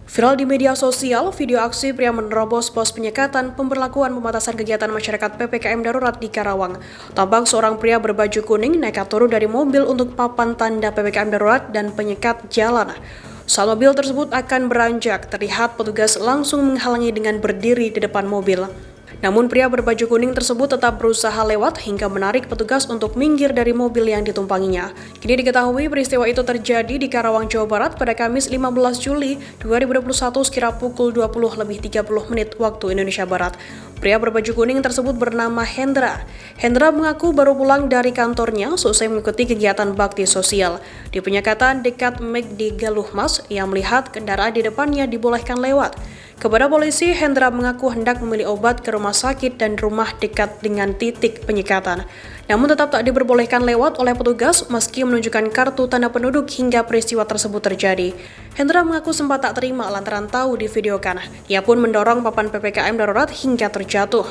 Viral di media sosial, video aksi pria menerobos pos penyekatan pemberlakuan pembatasan kegiatan masyarakat PPKM darurat di Karawang. Tampak seorang pria berbaju kuning nekat turun dari mobil untuk papan tanda PPKM darurat dan penyekat jalan. Saat mobil tersebut akan beranjak, terlihat petugas langsung menghalangi dengan berdiri di depan mobil. Namun pria berbaju kuning tersebut tetap berusaha lewat hingga menarik petugas untuk minggir dari mobil yang ditumpanginya. Kini diketahui peristiwa itu terjadi di Karawang, Jawa Barat pada Kamis 15 Juli 2021 sekira pukul 20.30 waktu Indonesia Barat. Pria berbaju kuning tersebut bernama Hendra. Hendra mengaku baru pulang dari kantornya selesai mengikuti kegiatan bakti sosial. Di penyekatan dekat McD Galuhmas, ia melihat kendaraan di depannya dibolehkan lewat. Kepada polisi, Hendra mengaku hendak membeli obat ke rumah sakit dan rumah dekat dengan titik penyekatan. Namun tetap tak diperbolehkan lewat oleh petugas meski menunjukkan kartu tanda penduduk hingga peristiwa tersebut terjadi. Hendra mengaku sempat tak terima lantaran tahu divideokan. Ia pun mendorong papan PPKM darurat hingga terjatuh.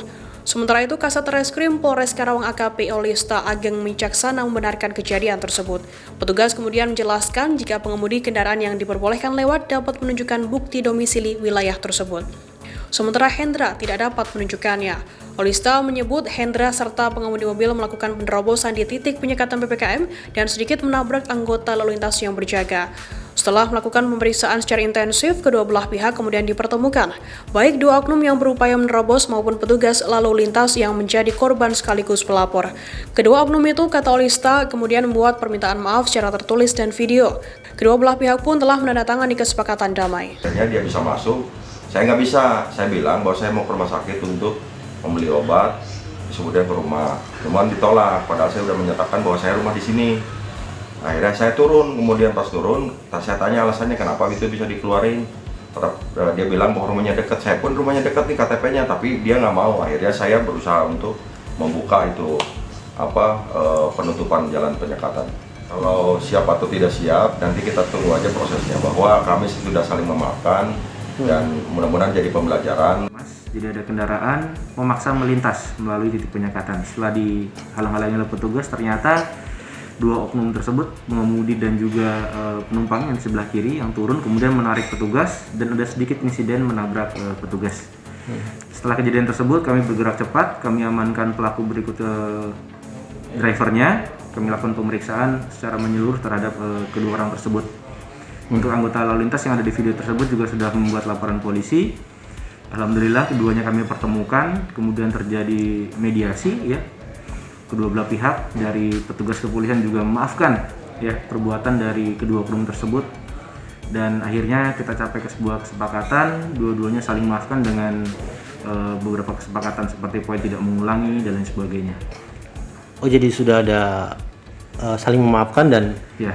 Sementara itu, Kasat Reskrim Polres Karawang AKP Olista Ageng Micaksana membenarkan kejadian tersebut. Petugas kemudian menjelaskan jika pengemudi kendaraan yang diperbolehkan lewat dapat menunjukkan bukti domisili wilayah tersebut. Sementara Hendra tidak dapat menunjukkannya. Olista menyebut Hendra serta pengemudi mobil melakukan penerobosan di titik penyekatan PPKM dan sedikit menabrak anggota lalu lintas yang berjaga. Setelah melakukan pemeriksaan secara intensif, kedua belah pihak kemudian dipertemukan, baik dua oknum yang berupaya menerobos maupun petugas lalu lintas yang menjadi korban sekaligus pelapor. Kedua oknum itu, kata Olista, kemudian membuat permintaan maaf secara tertulis dan video. Kedua belah pihak pun telah menandatangani kesepakatan damai. Dia bisa masuk, saya nggak bisa. Saya bilang bahwa saya mau ke rumah sakit untuk membeli obat, kemudian ke rumah. Cuman ditolak, padahal saya sudah menyatakan bahwa saya rumah di sini. Akhirnya saya turun, kemudian pas turun, saya tanya alasannya kenapa itu bisa dikeluarin. Dia bilang bahwa rumahnya dekat, saya pun rumahnya dekat nih KTP-nya, tapi dia nggak mau. Akhirnya saya berusaha untuk membuka itu penutupan jalan penyekatan. Kalau siap atau tidak siap, nanti kita tunggu aja prosesnya, bahwa kami sudah saling memaafkan dan mudah-mudahan jadi pembelajaran. Jadi ada kendaraan memaksa melintas melalui titik penyekatan. Setelah dihalang-halangi oleh petugas, ternyata dua oknum tersebut, pengemudi dan juga penumpang yang di sebelah kiri yang turun kemudian menarik petugas dan ada sedikit insiden menabrak petugas. Setelah kejadian tersebut kami bergerak cepat, kami amankan pelaku berikut drivernya, kami lakukan pemeriksaan secara menyeluruh terhadap kedua orang tersebut. Untuk anggota lalu lintas yang ada di video tersebut juga sudah membuat laporan polisi. Alhamdulillah keduanya kami pertemukan, kemudian terjadi mediasi ya. Kedua belah pihak dari petugas kepolisian juga memaafkan ya perbuatan dari kedua oknum tersebut dan akhirnya kita capai ke sebuah kesepakatan, dua-duanya saling memaafkan dengan beberapa kesepakatan seperti poin tidak mengulangi dan lain sebagainya. Oh, jadi sudah ada saling memaafkan dan ya.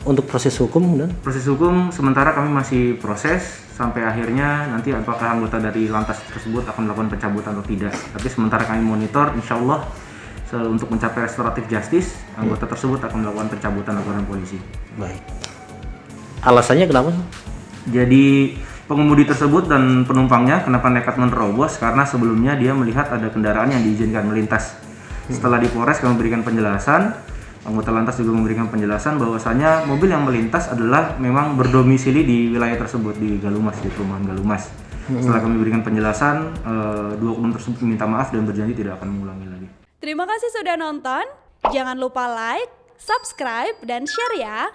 Untuk proses hukum dan proses hukum sementara kami masih proses sampai akhirnya nanti apakah anggota dari lantas tersebut akan melakukan pencabutan atau tidak. Tapi sementara kami monitor, insya Allah untuk mencapai restoratif justice, anggota tersebut akan melakukan pencabutan laporan polisi. Baik. Alasannya kenapa? Jadi pengemudi tersebut dan penumpangnya kenapa nekat menerobos karena sebelumnya dia melihat ada kendaraan yang diizinkan melintas. Setelah di Polres kami memberikan penjelasan, anggota lantas juga memberikan penjelasan bahwasanya mobil yang melintas adalah memang berdomisili di wilayah tersebut di Galumas, di perumahan Galumas. Setelah kami berikan penjelasan, dua oknum tersebut meminta maaf dan berjanji tidak akan mengulangi lagi. Terima kasih sudah nonton. Jangan lupa like, subscribe, dan share ya.